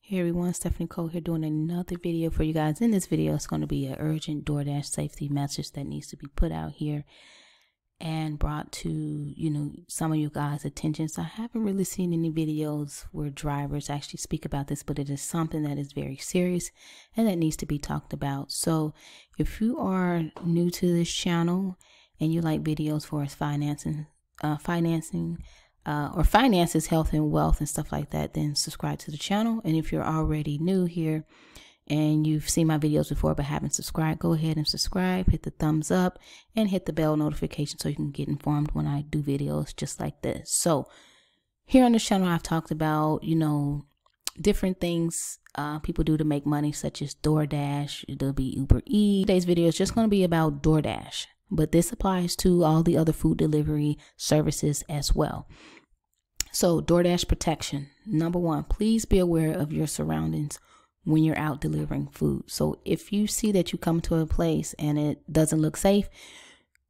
Hey everyone, Stephanie Cole here doing another video for you guys. In this video, it's going to be an urgent DoorDash safety message that needs to be put out here and brought to, some of you guys' attention. So I haven't really seen any videos where drivers actually speak about this, but it is something that is very serious and that needs to be talked about. So if you are new to this channel and you like videos for us financing, or finances, health and wealth and stuff like that, then subscribe to the channel. And if you're already new here and you've seen my videos before but haven't subscribed, go ahead and subscribe, hit the thumbs up and hit the bell notification so you can get informed when I do videos just like this. So here on this channel, I've talked about, different things people do to make money, such as DoorDash. There'll be Uber Eats. Today's video is just going to be about DoorDash, but this applies to all the other food delivery services as well. So DoorDash protection. Number one, please be aware of your surroundings when you're out delivering food. So if you see that you come to a place and it doesn't look safe,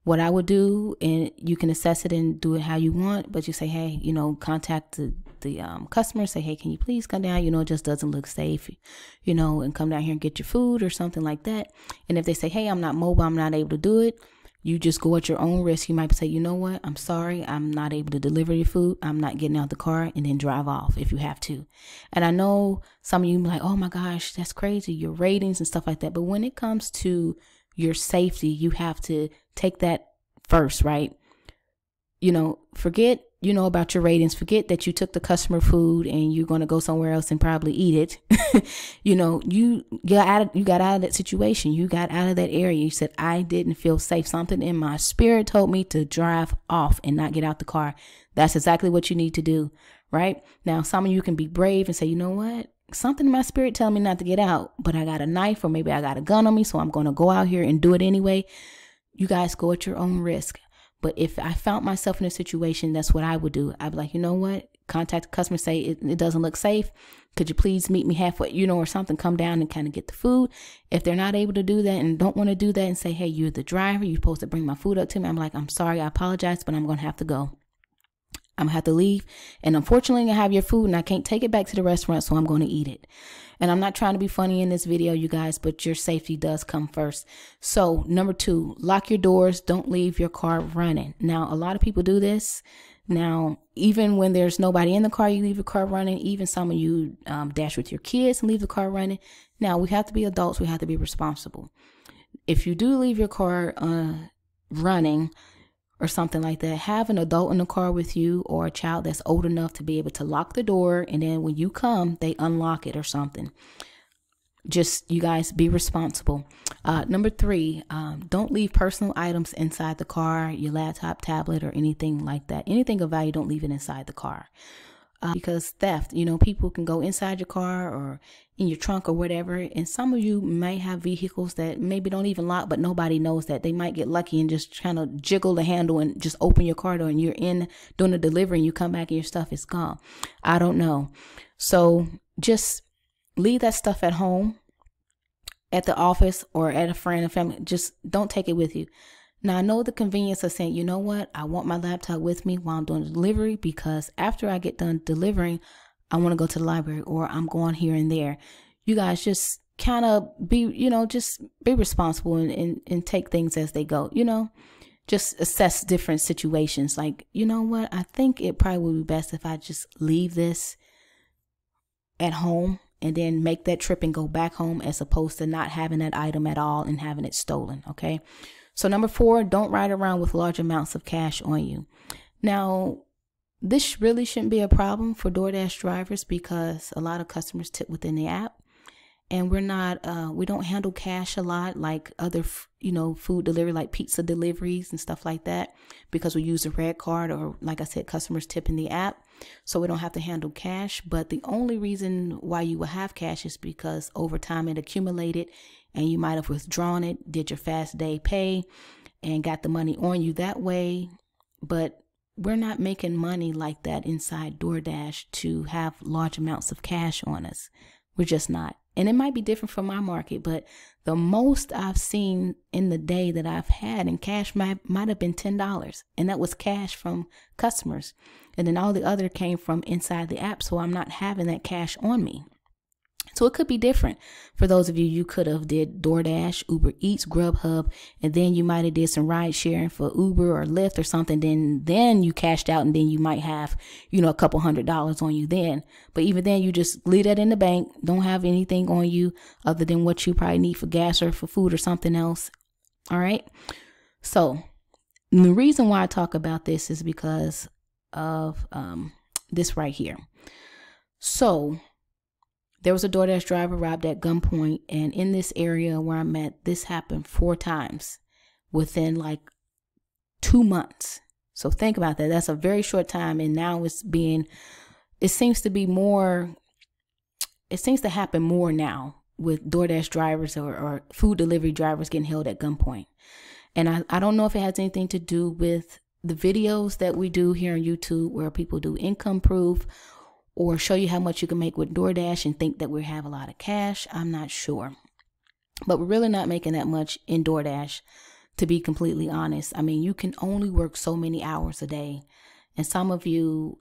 what I would do, and you can assess it and do it how you want, but you say, hey, contact the customer, say, hey, can you please come down? It just doesn't look safe, and come down here and get your food or something like that. And if they say, hey, I'm not mobile, I'm not able to do it, you just go at your own risk. You might say, you know what, I'm sorry, I'm not able to deliver your food. I'm not getting out the car, and then drive off if you have to. And I know some of you be like, oh my gosh, that's crazy, your ratings and stuff like that. But when it comes to your safety, you have to take that first, right? Forget, about your ratings. Forget that you took the customer food and you're going to go somewhere else and probably eat it. You got out of that situation. You got out of that area. You said, I didn't feel safe. Something in my spirit told me to drive off and not get out the car. That's exactly what you need to do, right? Now, some of you can be brave and say, you know what? Something in my spirit telling me not to get out, but I got a knife or maybe I got a gun on me, so I'm going to go out here and do it anyway. You guys go at your own risk. But if I found myself in a situation, that's what I would do. I'd be like, you know what? Contact the customer, say it doesn't look safe. Could you please meet me halfway, or something, come down and kind of get the food. If they're not able to do that and don't want to do that and say, hey, you're the driver, you're supposed to bring my food up to me. I'm like, I'm sorry, I apologize, but I'm going to have to go. I'm going to have to leave. And unfortunately, I have your food and I can't take it back to the restaurant, so I'm going to eat it. And I'm not trying to be funny in this video, you guys, but your safety does come first. So number two, lock your doors. Don't leave your car running. Now, a lot of people do this. Now, even when there's nobody in the car, you leave your car running. Even some of you dash with your kids and leave the car running. Now, we have to be adults. We have to be responsible. If you do leave your car running or something like that, have an adult in the car with you or a child that's old enough to be able to lock the door. And then when you come, they unlock it or something. Just, you guys, be responsible. Number three, don't leave personal items inside the car, your laptop, tablet, or anything like that. Anything of value, don't leave it inside the car. Because theft, people can go inside your car or in your trunk or whatever. And some of you may have vehicles that maybe don't even lock, but nobody knows that. They might get lucky and just kind of jiggle the handle and just open your car door and you're in doing a delivery and you come back and your stuff is gone. I don't know. So just leave that stuff at home, at the office, or at a friend or family. Just don't take it with you. Now, I know the convenience of saying, you know what, I want my laptop with me while I'm doing the delivery, because after I get done delivering, I want to go to the library or I'm going here and there. You guys just kind of be, just be responsible and take things as they go, just assess different situations. Like, you know what, I think it probably would be best if I just leave this at home and then make that trip and go back home, as opposed to not having that item at all and having it stolen. Okay. So number four, don't ride around with large amounts of cash on you. Now, this really shouldn't be a problem for DoorDash drivers because a lot of customers tip within the app, and we don't handle cash a lot like other, food delivery, like pizza deliveries and stuff like that, because we use a red card, or like I said, customers tip in the app. So we don't have to handle cash. But the only reason why you will have cash is because over time it accumulated and you might have withdrawn it, did your fast day pay, and got the money on you that way. But we're not making money like that inside DoorDash to have large amounts of cash on us. We're just not. And it might be different from my market, but the most I've seen in the day that I've had in cash might have been $10. And that was cash from customers. And then all the other came from inside the app. So I'm not having that cash on me. So it could be different for those of you. You could have did DoorDash, Uber Eats, Grubhub, and then you might have did some ride sharing for Uber or Lyft or something. Then you cashed out, and then you might have, a couple $100s on you then. But even then, you just leave that in the bank. Don't have anything on you other than what you probably need for gas or for food or something else. All right. So the reason why I talk about this is because of this right here. So there was a DoorDash driver robbed at gunpoint, and in this area where I'm at, this happened 4 times within like 2 months. So think about that. That's a very short time, and now it seems to happen more now with DoorDash drivers or food delivery drivers getting held at gunpoint. And I don't know if it has anything to do with the videos that we do here on YouTube where people do income proof or show you how much you can make with DoorDash and think that we have a lot of cash. I'm not sure. But we're really not making that much in DoorDash, to be completely honest. I mean, you can only work so many hours a day. And some of you,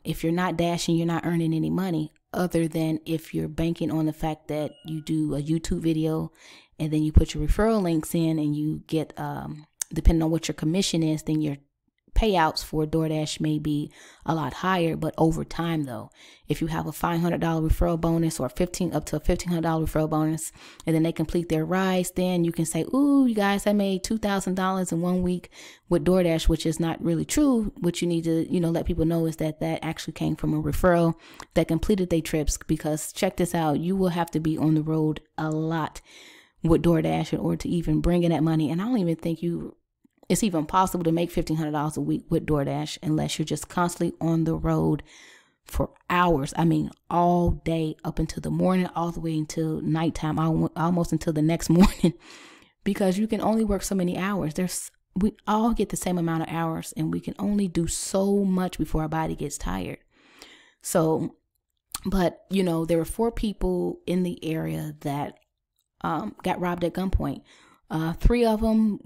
if you're not dashing, you're not earning any money, other than if you're banking on the fact that you do a YouTube video and then you put your referral links in and you get, depending on what your commission is, then your payouts for DoorDash may be a lot higher. But over time, though, if you have a $500 referral bonus or up to a $1,500 referral bonus, and then they complete their rides, then you can say, ooh, you guys, I made $2,000 in 1 week with DoorDash, which is not really true. What you need to, let people know is that actually came from a referral that completed their trips. Because check this out, you will have to be on the road a lot with DoorDash in order to even bring in that money. And I don't even think it's even possible to make $1,500 a week with DoorDash unless you're just constantly on the road for hours. I mean, all day up until the morning, all the way until nighttime, almost until the next morning, because you can only work so many hours. We all get the same amount of hours, and we can only do so much before our body gets tired. So, but there were 4 people in the area that got robbed at gunpoint. 3 of them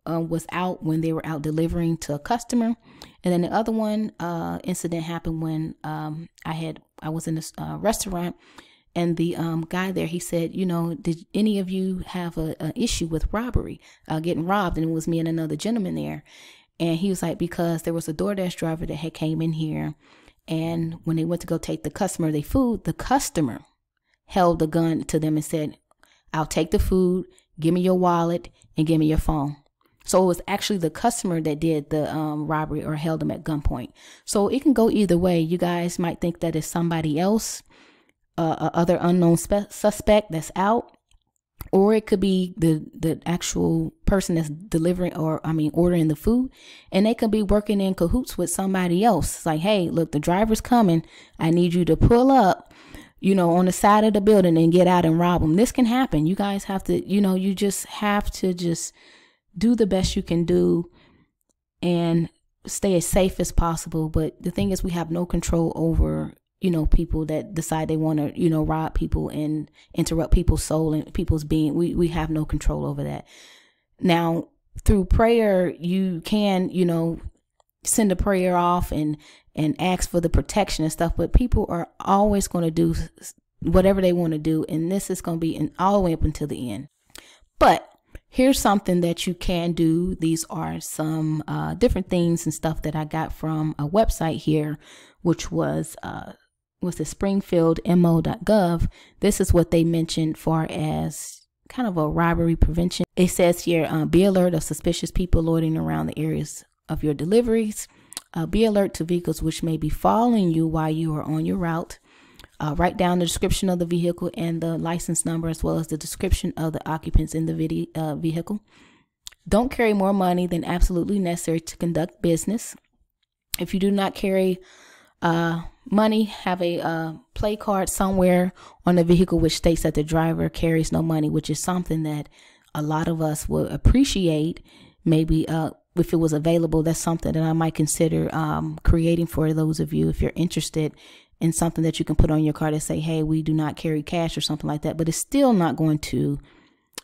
was out when they were out delivering to a customer, and then the other one incident happened when I was in a restaurant, and the guy there, he said, did any of you have an issue with robbery, getting robbed? And it was me and another gentleman there, and he was like, because there was a DoorDash driver that had came in here, and when they went to go take the customer their food, the customer held the gun to them and said, I'll take the food, give me your wallet, and give me your phone. So it was actually the customer that did the robbery or held them at gunpoint. So it can go either way. You guys might think that it's somebody else, other unknown suspect that's out, or it could be the actual person that's delivering ordering the food, and they could be working in cahoots with somebody else. It's like, hey, look, the driver's coming. I need you to pull up, on the side of the building and get out and rob them. This can happen. You guys have to, you just have to just do the best you can do and stay as safe as possible. But the thing is, we have no control over, people that decide they want to, rob people and interrupt people's soul and people's being. We have no control over that. Now, through prayer, you can, send a prayer off and ask for the protection and stuff, but people are always going to do whatever they want to do. And this is going to be all the way up until the end. But here's something that you can do. These are some different things and stuff that I got from a website here, which was the springfieldmo.gov. This is what they mentioned far as kind of a robbery prevention. It says here, be alert of suspicious people loitering around the areas of your deliveries. Be alert to vehicles which may be following you while you are on your route. Write down the description of the vehicle and the license number, as well as the description of the occupants in the vehicle. Don't carry more money than absolutely necessary to conduct business. If you do not carry money, have a play card somewhere on the vehicle which states that the driver carries no money, which is something that a lot of us would appreciate. Maybe if it was available, that's something that I might consider creating for those of you if you're interested in something that you can put on your card and say, hey, we do not carry cash or something like that. But it's still not going to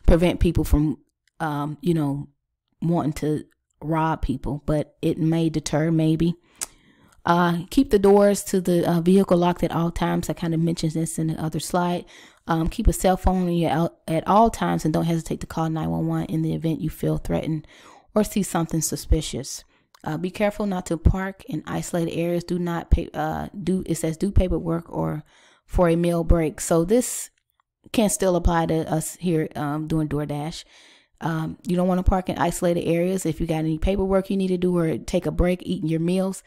prevent people from, wanting to rob people, but it may deter maybe. Keep the doors to the vehicle locked at all times. I kind of mentioned this in the other slide. Keep a cell phone on you at all times, and don't hesitate to call 911 in the event you feel threatened or see something suspicious. Be careful not to park in isolated areas. Do not it says do paperwork or for a meal break. So this can still apply to us here doing DoorDash. You don't want to park in isolated areas. If you got any paperwork you need to do or take a break eating your meals,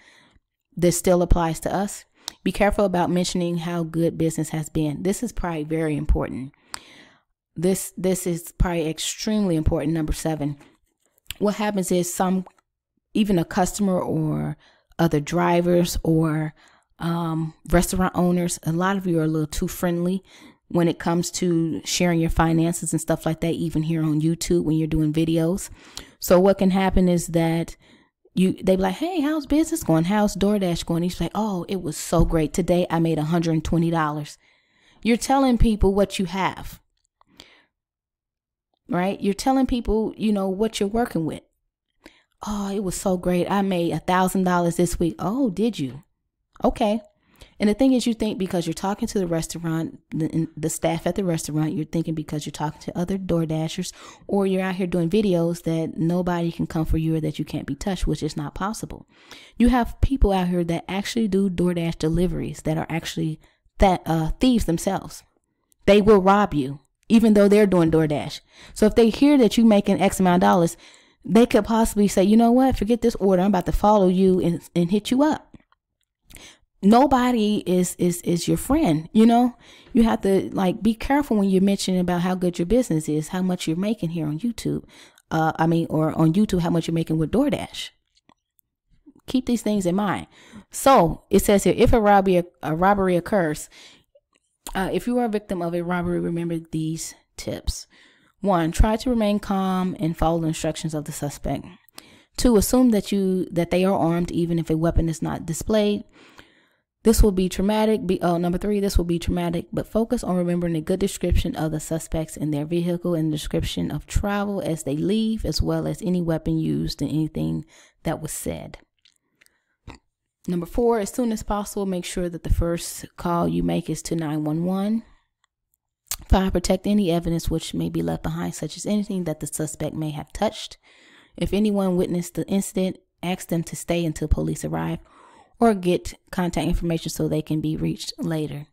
this still applies to us. Be careful about mentioning how good business has been. This is probably very important. This is probably extremely important. Number 7. What happens is even a customer or other drivers or restaurant owners, a lot of you are a little too friendly when it comes to sharing your finances and stuff like that, even here on YouTube when you're doing videos. So what can happen is that they be like, hey, how's business going? How's DoorDash going? He's like, oh, it was so great. Today I made $120. You're telling people what you have, right? You're telling people, what you're working with. Oh, it was so great. I made $1,000 this week. Oh, did you? Okay. And the thing is, you think because you're talking to the restaurant, the staff at the restaurant, you're thinking because you're talking to other DoorDashers or you're out here doing videos that nobody can come for you or that you can't be touched, which is not possible. You have people out here that actually do DoorDash deliveries that are actually thieves themselves. They will rob you, even though they're doing DoorDash. So if they hear that you're making X amount of dollars, they could possibly say, you know what, forget this order. I'm about to follow you and hit you up. Nobody is your friend. You have to be careful when you're mentioning about how good your business is, how much you're making here on YouTube. Or on YouTube, how much you're making with DoorDash. Keep these things in mind. So it says here, if a robbery occurs, if you are a victim of a robbery, remember these tips. 1, try to remain calm and follow the instructions of the suspect. 2, assume that they are armed, even if a weapon is not displayed. This will be traumatic. Number 3, this will be traumatic, but focus on remembering a good description of the suspects in their vehicle and the description of travel as they leave, as well as any weapon used and anything that was said. Number 4, as soon as possible, make sure that the first call you make is to 911. 5, protect any evidence which may be left behind, such as anything that the suspect may have touched. If anyone witnessed the incident, ask them to stay until police arrive or get contact information so they can be reached later.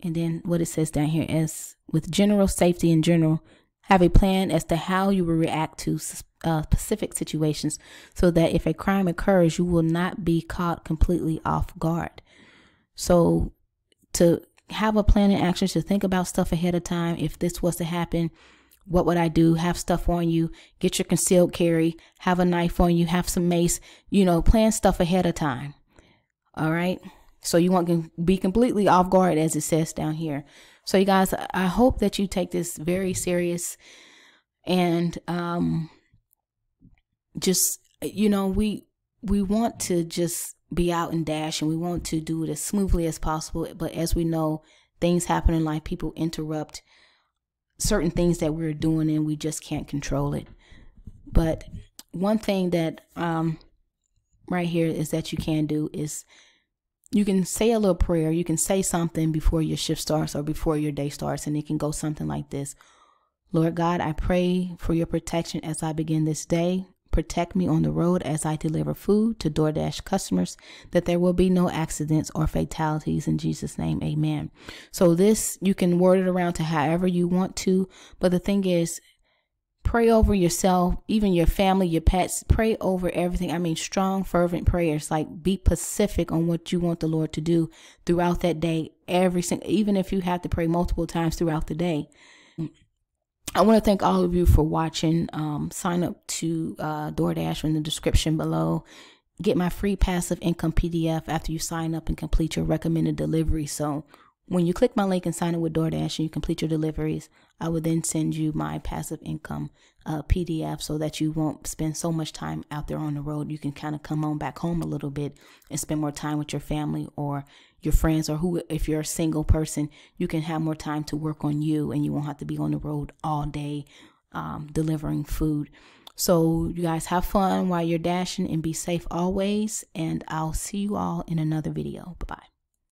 And then what it says down here is, with general safety in general, have a plan as to how you will react to specific situations so that if a crime occurs, you will not be caught completely off guard. So to have a plan and action, to think about stuff ahead of time. If this was to happen, what would I do? Have stuff on you, get your concealed carry, have a knife on you, have some mace, plan stuff ahead of time. All right. So you won't be completely off guard, as it says down here. So you guys, I hope that you take this very serious and we want to just be out and dash, and we want to do it as smoothly as possible. But as we know, things happen in life. People interrupt certain things that we're doing, and we just can't control it. But one thing that right here is that you can do is you can say a little prayer. You can say something before your shift starts or before your day starts, and it can go something like this. Lord God, I pray for your protection as I begin this day. Protect me on the road as I deliver food to DoorDash customers, that there will be no accidents or fatalities. In Jesus' name, amen. So this, you can word it around to however you want to. But the thing is, pray over yourself, even your family, your pets. Pray over everything. Strong, fervent prayers. Be specific on what you want the Lord to do throughout that day. Even if you have to pray multiple times throughout the day. I want to thank all of you for watching. Sign up to DoorDash in the description below. Get my free passive income PDF after you sign up and complete your recommended delivery. So when you click my link and sign up with DoorDash and you complete your deliveries, I will then send you my passive income PDF so that you won't spend so much time out there on the road. You can kind of come on back home a little bit and spend more time with your family or your friends, or if you're a single person, you can have more time to work on you and you won't have to be on the road all day delivering food. So you guys have fun while you're dashing and be safe always. And I'll see you all in another video. Bye-bye.